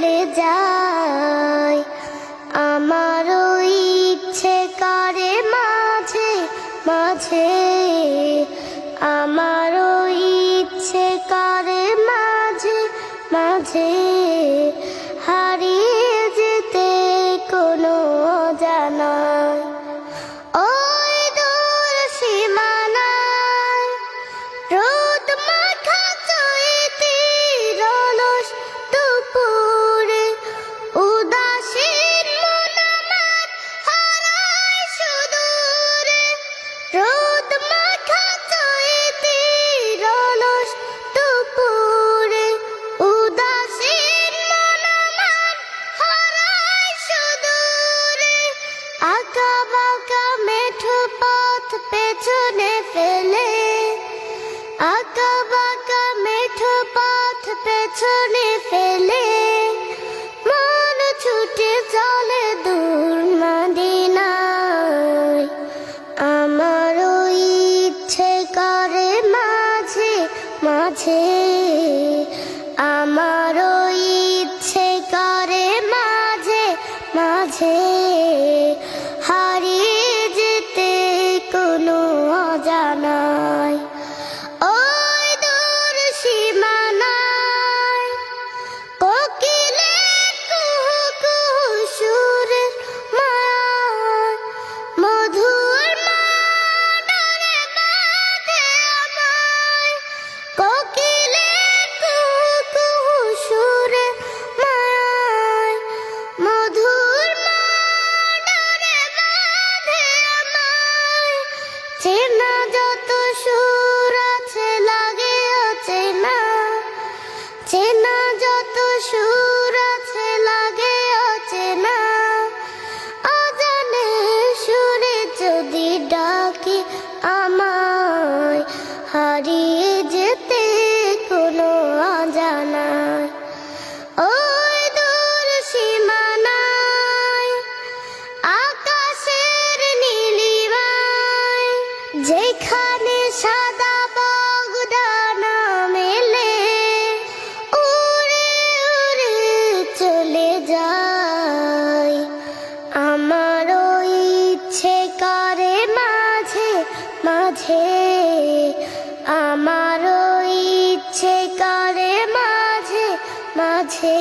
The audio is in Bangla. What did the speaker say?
চলে যায়। আমারও ইচ্ছে করে মাঝে মাঝে, আমারও ইচ্ছে করে মাঝে মাঝে হারিয়ে যেতে কোনো অজানায়। ওই দূর সীমানায় রোদ মাখা চৈতির অলস দুপুরে উদাসীন মন আমার হারায় সুদূরে। রোদ মাখা চৈতির অলস দুপুরে উদাসীন মন আমার হারায় সুদূরে। আঁকা বাঁকা মেঠো পথ পেছনে ফেলে, আঁকা বাঁকা মেঠো পথ পেছনে ফেলে মন ছুটে চলে দূর মদিনায়। আমারও ইচ্ছে করে মাঝে মাঝে, আমারও ইচ্ছে করে মাঝে মাঝে হারিয়ে যেতে কোনো অজানায়। ওই দূর সীমানায় কোকিলের কুহু কুহু সুরের মায়ায় মধুর মাডারে বাঁধে আমায়। কোকিলের কুহু কুহু সুরের মায়ায় মধুর মাডারে বাঁধে আমায়। চেনা যত সুর আছে লাগে অচেনা, চেনা যত সুর আছে লাগে অচেনা। অজানে সুরে যদি ডাকে আমায়, হারিয়ে যেতে কোনো অজানায়। ওই দূর সীমানায় আকাশের নীলিমায় যেখানে সাদা বগদানা মেলে উড়ে উড়ে চলে যায়। আমারও ইচ্ছে করে মাঝে মাঝে, আমারও ইচ্ছে করে মাঝে মাঝে